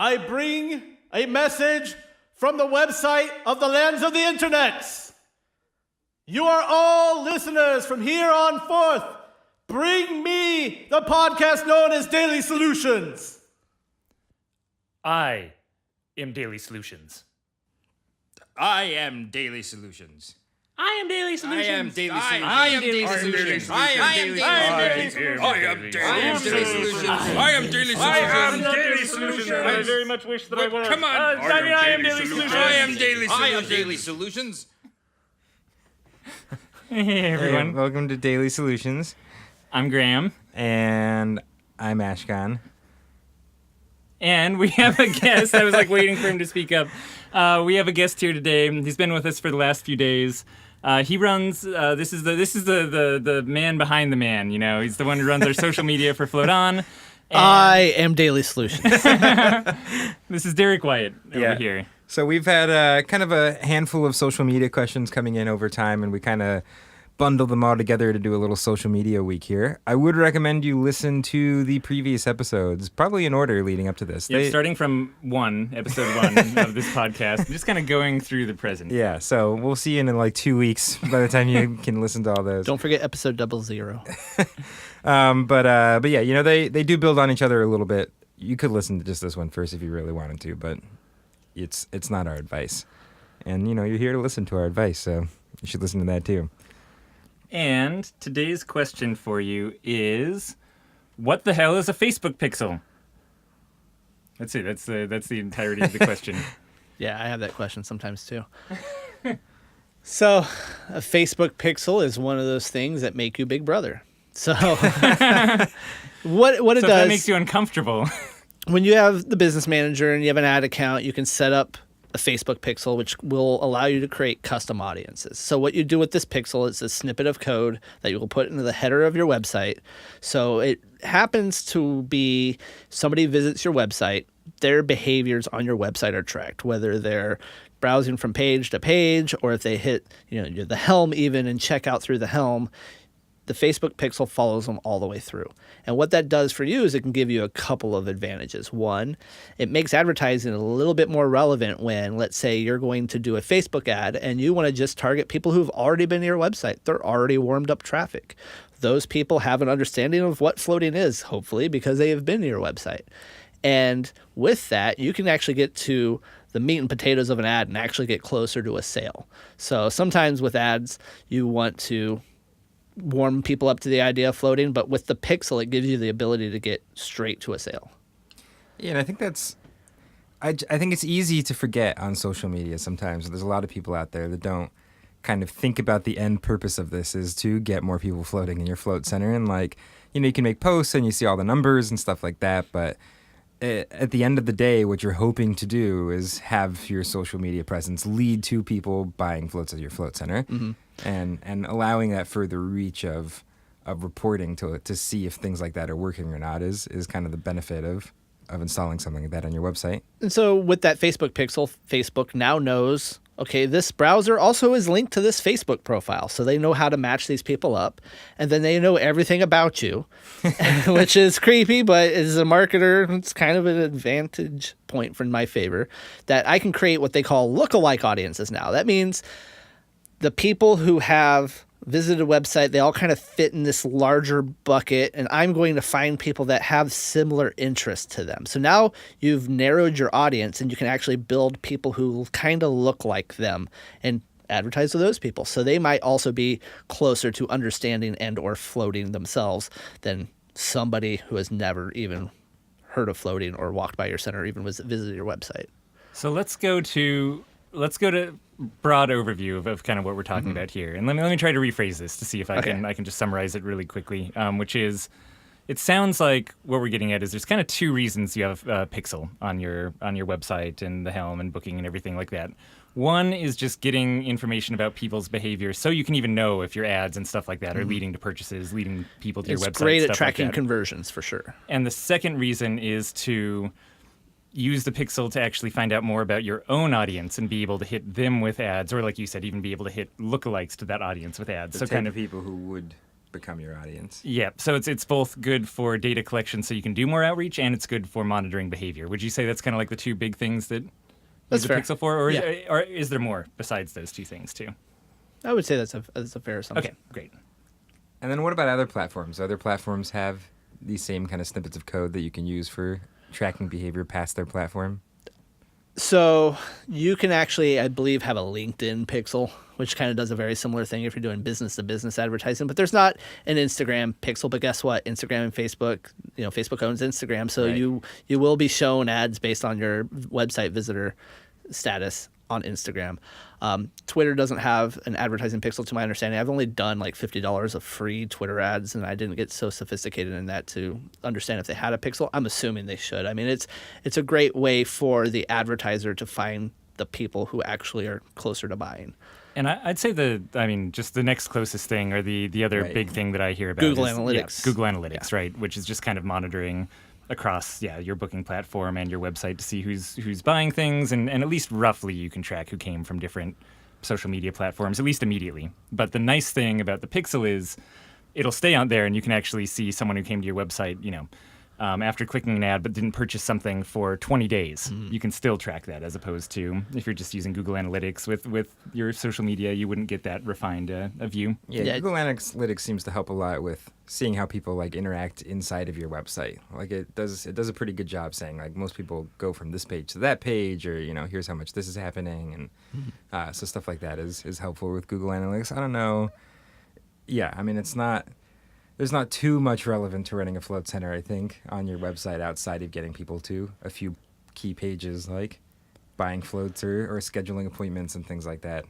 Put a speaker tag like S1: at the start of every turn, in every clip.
S1: I bring a message from the website of the lands of the internets. You are all listeners from here on forth. Bring me the podcast known as Daily Solutions.
S2: I am Daily Solutions.
S3: I am Daily Solutions.
S2: I am Daily Solutions.
S3: I am Daily Solutions.
S2: I am Daily Solutions.
S3: I am Daily Solutions. I am Daily Solutions. I am Daily Solutions. I am Daily Solutions.
S2: I very much wish that I was.
S3: Come on.
S2: I am Daily Solutions.
S3: I am Daily Solutions. I am Daily Solutions.
S2: Hey everyone.
S4: Welcome to Daily Solutions.
S2: I'm Graham.
S4: And I'm Ashkahn.
S2: And we have a guest. I was waiting for him to speak up. We have a guest here today. He's been with us for the last few days. He runs. This is the man behind the man. You know, he's the one who runs our social media for Float On.
S1: I am Daily Solutions.
S2: This is Derek Wyatt over here.
S4: So we've had kind of a handful of social media questions coming in over time, and we kind of bundled them all together to do a little social media week here. I would recommend you listen to the previous episodes, probably in order leading up to this.
S2: Starting from episode 1 of this podcast, just kind of going through the present.
S4: Yeah, so we'll see you in like 2 weeks by the time you can listen to all those.
S1: Don't forget episode 00.
S4: But yeah, you know, they do build on each other a little bit. You could listen to just this one first if you really wanted to, but it's not our advice. And, you know, you're here to listen to our advice, so you should listen to that too.
S2: And today's question for you is, what the hell is a Facebook pixel? That's it. That's the entirety of the question.
S1: Yeah, I have that question sometimes too. So, a Facebook pixel is one of those things that make you Big Brother. So, what it does...
S2: that makes you uncomfortable.
S1: When you have the business manager and you have an ad account, you can set up a Facebook pixel, which will allow you to create custom audiences. So what you do with this pixel is a snippet of code that you will put into the header of your website. So it happens to be somebody visits your website, their behaviors on your website are tracked, whether they're browsing from page to page or if they hit, the helm even and check out through the helm. The Facebook pixel follows them all the way through. And what that does for you is it can give you a couple of advantages. One, it makes advertising a little bit more relevant when, let's say, you're going to do a Facebook ad and you want to just target people who've already been to your website. They're already warmed up traffic. Those people have an understanding of what floating is, hopefully, because they have been to your website. And with that, you can actually get to the meat and potatoes of an ad and actually get closer to a sale. So sometimes with ads, you want to warm people up to the idea of floating, but with the pixel, it gives you the ability to get straight to a sale.
S4: Yeah, and I think I think it's easy to forget on social media sometimes. There's a lot of people out there that don't kind of think about the end purpose of this is to get more people floating in your float center. And you can make posts and you see all the numbers and stuff like that, but at the end of the day, what you're hoping to do is have your social media presence lead to people buying floats at your float center. Mm-hmm. And allowing that further reach of reporting to see if things like that are working or not is kind of the benefit of installing something like that on your website.
S1: And so with that Facebook pixel, Facebook now knows, okay, this browser also is linked to this Facebook profile. So they know how to match these people up. And then they know everything about you, which is creepy, but as a marketer, it's kind of an advantage point for my favor that I can create what they call lookalike audiences now. That means the people who have visited a website, they all kind of fit in this larger bucket, and I'm going to find people that have similar interests to them. So now you've narrowed your audience, and you can actually build people who kind of look like them and advertise to those people. So they might also be closer to understanding and or floating themselves than somebody who has never even heard of floating or walked by your center or even visited your website.
S2: So let's go to broad overview of kind of what we're talking about here. And let me try to rephrase this to see if I can just summarize it really quickly, which is, it sounds like what we're getting at is there's kind of two reasons you have a pixel on your website and the helm and booking and everything like that. One is just getting information about people's behavior so you can even know if your ads and stuff like that are leading to purchases, leading people to your website.
S1: It's great at
S2: stuff
S1: tracking
S2: like that.
S1: conversions for sure.
S2: And the second reason is to use the pixel to actually find out more about your own audience and be able to hit them with ads, or like you said, even be able to hit lookalikes to that audience with ads.
S4: So kind of people who would become your audience.
S2: Yeah, so it's both good for data collection so you can do more outreach, and it's good for monitoring behavior. Would you say that's kind of like the two big things that
S1: That's
S2: use a
S1: fair.
S2: pixel for? Or,
S1: Yeah.
S2: or is there more besides those two things too?
S1: I would say that's a fair assumption.
S2: Okay, great.
S4: And then what about other platforms? Other platforms have these same kind of snippets of code that you can use for tracking behavior past their platform?
S1: So you can actually, I believe, have a LinkedIn pixel, which kind of does a very similar thing if you're doing business-to-business advertising. But there's not an Instagram pixel. But guess what? Instagram and Facebook, Facebook owns Instagram, so
S4: Right.
S1: you will be shown ads based on your website visitor status on Instagram. Twitter doesn't have an advertising pixel, to my understanding. I've only done like $50 of free Twitter ads, and I didn't get so sophisticated in that to understand if they had a pixel. I'm assuming they should. I mean, it's a great way for the advertiser to find the people who actually are closer to buying.
S2: And I'd say just the next closest thing, or the other
S4: Right.
S2: big thing that I hear about
S1: Google
S2: is,
S1: Analytics.
S2: Google Analytics, right? Which is just kind of monitoring across your booking platform and your website to see who's buying things, and at least roughly you can track who came from different social media platforms, at least immediately. But the nice thing about the pixel is it'll stay out there, and you can actually see someone who came to your website, after clicking an ad but didn't purchase something for 20 days. You can still track that, as opposed to if you're just using Google Analytics with your social media, you wouldn't get that refined a view.
S4: Yeah,
S1: Yeah.
S4: Google Analytics seems to help a lot with seeing how people like interact inside of your website. Like it does a pretty good job saying like most people go from this page to that page, or here's how much this is happening, and so stuff like that is helpful with Google Analytics. I don't know. Yeah, I mean there's not too much relevant to running a float center, I think, on your website outside of getting people to a few key pages like buying floats or scheduling appointments and things like that.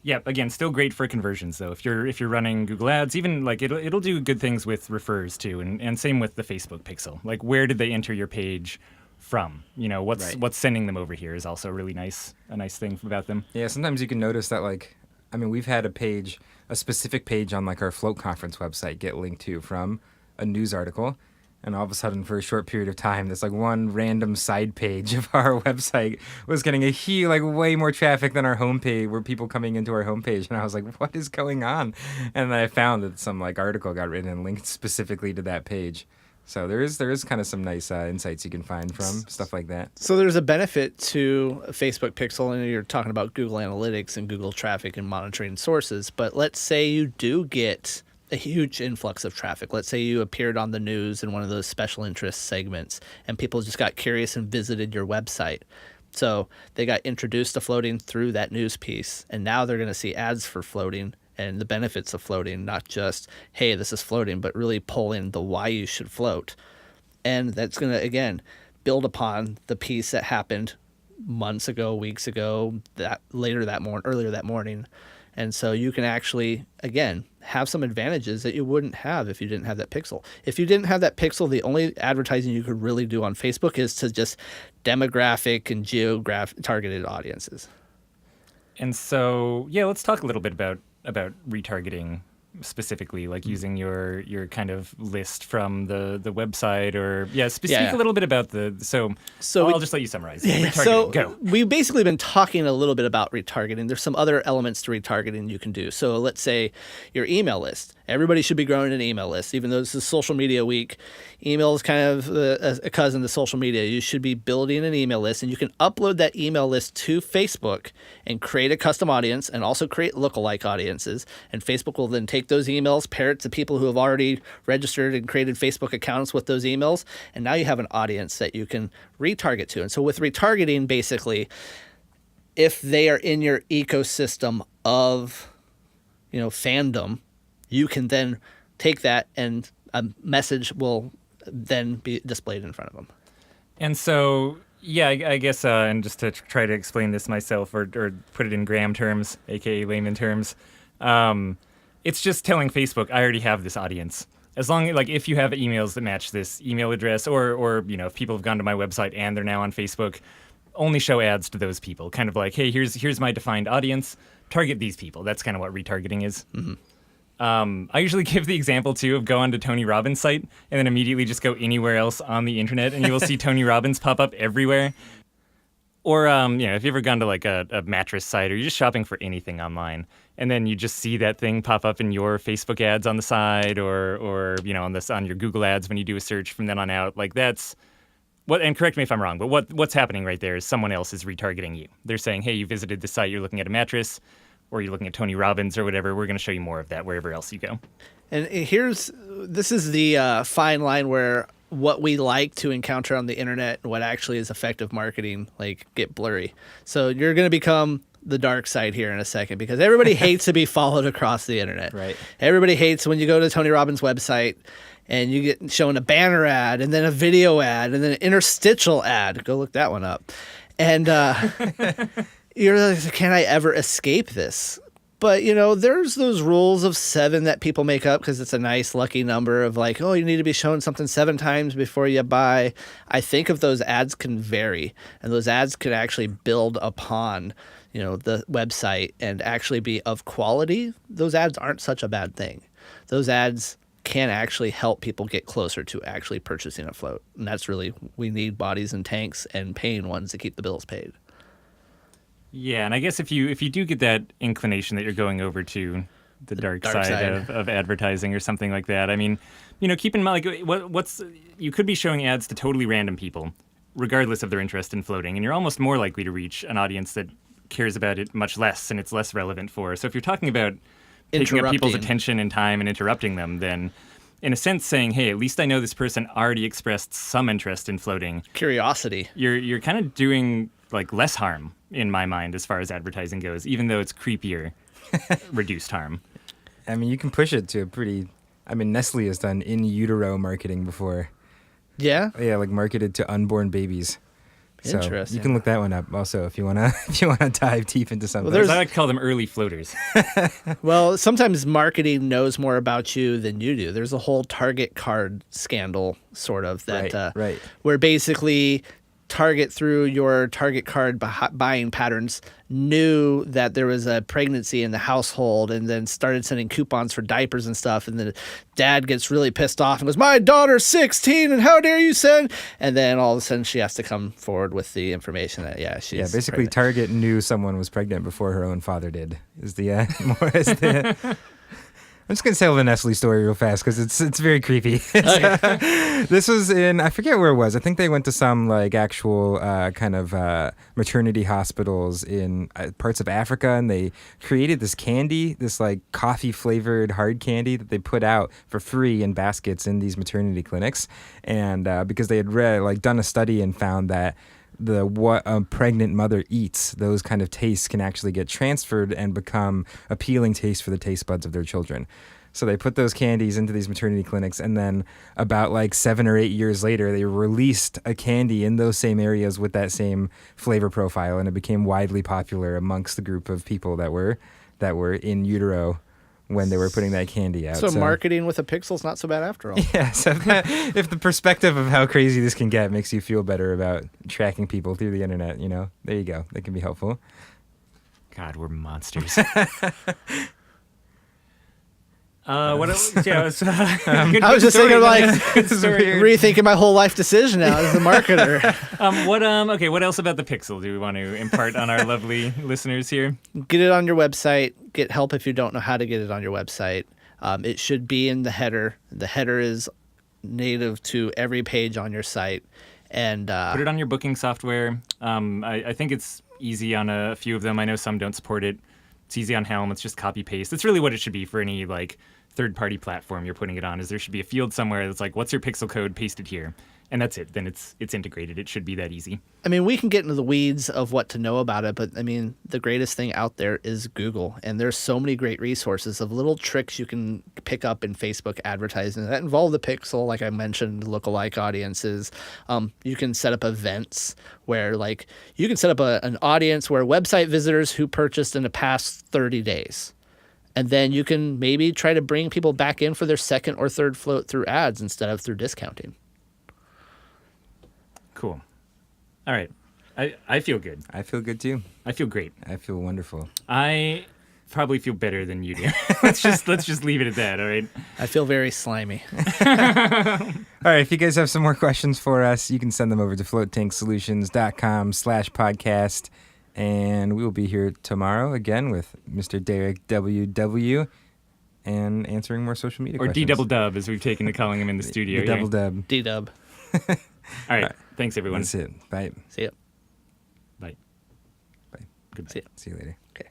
S2: Yeah, again, still great for conversions though. If you're running Google Ads, even like it'll do good things with refers too, and same with the Facebook pixel. Like where did they enter your page from? What's sending them over here is also really nice. A nice thing about them.
S4: Yeah, sometimes you can notice that we've had a specific page on like our float conference website get linked to from a news article, and all of a sudden for a short period of time this like one random side page of our website was getting way more traffic than our homepage, were people coming into our homepage, and I was like, what is going on? And then I found that some like article got written and linked specifically to that page. So there is kind of some nice insights you can find from stuff like that.
S1: So there's a benefit to a Facebook pixel, and you're talking about Google Analytics and Google traffic and monitoring sources. But let's say you do get a huge influx of traffic. Let's say you appeared on the news in one of those special interest segments, and people just got curious and visited your website. So they got introduced to floating through that news piece, and now they're going to see ads for floating and the benefits of floating, not just, hey, this is floating, but really pull in the why you should float. And that's going to, again, build upon the piece that happened months ago, weeks ago, earlier that morning. And so you can actually, again, have some advantages that you wouldn't have if you didn't have that pixel. If you didn't have that pixel, the only advertising you could really do on Facebook is to just demographic and targeted audiences.
S2: And so, let's talk a little bit about retargeting specifically, like using your kind of list from the website, or speak a little bit about so I'll just let you summarize. Retargeting,
S1: So
S2: go.
S1: we've basically been talking a little bit about retargeting. There's some other elements to retargeting you can do. So let's say your email list. Everybody should be growing an email list. Even though this is social media week, email is kind of a cousin to social media. You should be building an email list, and you can upload that email list to Facebook and create a custom audience, and also create lookalike audiences. And Facebook will then take those emails, pair it to people who have already registered and created Facebook accounts with those emails, and now you have an audience that you can retarget to. And so with retargeting, basically, if they are in your ecosystem of fandom, you can then take that, and a message will then be displayed in front of them.
S2: And so, I guess, and just to try to explain this myself, or put it in Graham terms, aka layman terms, it's just telling Facebook, I already have this audience. As long as, if you have emails that match this email address, or if people have gone to my website and they're now on Facebook, only show ads to those people. Kind of like, hey, here's my defined audience. Target these people. That's kind of what retargeting is. Mm-hmm. I usually give the example, too, of go onto Tony Robbins' site and then immediately just go anywhere else on the internet, and you will see Tony Robbins pop up everywhere. Or, if you've ever gone to like a mattress site or you're just shopping for anything online, and then you just see that thing pop up in your Facebook ads on the side or on your Google ads when you do a search from then on out, like that's what, and correct me if I'm wrong, but what's happening right there is someone else is retargeting you. They're saying, hey, you visited the site, you're looking at a mattress, or you're looking at Tony Robbins or whatever. We're going to show you more of that wherever else you go.
S1: And this is the fine line where what we like to encounter on the internet and what actually is effective marketing like get blurry. So you're going to become the dark side here in a second, because everybody hates to be followed across the internet.
S4: Right.
S1: Everybody hates when you go to Tony Robbins' website and you get shown a banner ad and then a video ad and then an interstitial ad. Go look that one up. And you're like, can I ever escape this? But, there's those rules of 7 that people make up because it's a nice lucky number of like, oh, you need to be shown something 7 times before you buy. I think if those ads can vary and those ads could actually build upon, the website and actually be of quality, those ads aren't such a bad thing. Those ads can actually help people get closer to actually purchasing a float. And that's really, we need bodies and tanks and paying ones to keep the bills paid.
S2: Yeah, and I guess if you do get that inclination that you're going over to the dark side of advertising or something like that, I mean, keep in mind, like, you could be showing ads to totally random people, regardless of their interest in floating, and you're almost more likely to reach an audience that cares about it much less and it's less relevant for. So if you're talking about taking up people's attention and time and interrupting them, then in a sense saying, hey, at least I know this person already expressed some interest in floating.
S1: Curiosity.
S2: You're kind of doing like less harm in my mind as far as advertising goes, even though it's creepier, reduced harm.
S4: I mean, you can push it to a pretty... I mean, Nestle has done in utero marketing before.
S1: Yeah?
S4: Yeah, like marketed to unborn babies. So
S1: interesting.
S4: you can look that one up also if you wanna dive deep into something.
S2: Well, I like to call them early floaters.
S1: Well, sometimes marketing knows more about you than you do. There's a whole Target card scandal, sort of, that
S4: right.
S1: Where basically Target, through your Target card buying patterns, knew that there was a pregnancy in the household and then started sending coupons for diapers and stuff. And then dad gets really pissed off and goes, my daughter's 16 and how dare you send? And then all of a sudden she has to come forward with the information that, she's
S4: basically
S1: pregnant.
S4: Target knew someone was pregnant before her own father did. I'm just going to tell the Nestle story real fast because it's very creepy. This was in, I forget where it was. I think they went to some like actual kind of maternity hospitals in parts of Africa, and they created this candy, this like coffee flavored hard candy that they put out for free in baskets in these maternity clinics. And because they had done a study and found that what a pregnant mother eats, those kind of tastes can actually get transferred and become appealing tastes for the taste buds of their children. So they put those candies into these maternity clinics, and then about like 7 or 8 years later, they released a candy in those same areas with that same flavor profile, and it became widely popular amongst the group of people that were in utero when they were putting that candy out.
S1: So marketing with a pixel's not so bad after all.
S4: Yeah, so if the perspective of how crazy this can get makes you feel better about tracking people through the internet, there you go. That can be helpful.
S2: God, we're monsters. What else? Yeah, I was
S1: just thinking rethinking my whole life decision now as a marketer.
S2: What else about the pixel do we want to impart on our lovely listeners here?
S1: Get it on your website. Get help if you don't know how to get it on your website. It should be in the header. The header is native to every page on your site. And
S2: put it on your booking software. I think it's easy on a few of them. I know some don't support it. It's easy on Helm. It's just copy paste. That's really what it should be for any like third-party platform you're putting it on. Is there should be a field somewhere that's like, what's your pixel code? Paste it here, and that's it. Then it's integrated. It should be that easy.
S1: I mean, we can get into the weeds of what to know about it, but I mean, the greatest thing out there is Google, and there's so many great resources of little tricks you can pick up in Facebook advertising that involve the pixel, like I mentioned, lookalike audiences. You can set up events where, like, you can set up an audience where website visitors who purchased in the past 30 days. And then you can maybe try to bring people back in for their second or third float through ads instead of through discounting.
S2: Cool. All right. I feel good.
S4: I feel good too.
S2: I feel great.
S4: I feel wonderful.
S2: I probably feel better than you do. let's just leave it at that. All right.
S1: I feel very slimy.
S4: All right, if you guys have some more questions for us, you can send them over to floattanksolutions.com/podcast. And we will be here tomorrow again with Mr. Derek W.W. and answering more social media questions.
S2: Or D-double-dub, as we've taken to calling him in the studio.
S4: The double-dub.
S1: D-dub.
S2: All right. Thanks, everyone.
S4: That's it. Bye.
S1: See ya.
S2: Bye.
S4: Bye.
S2: Goodbye.
S1: See ya.
S4: See you later.
S1: Okay.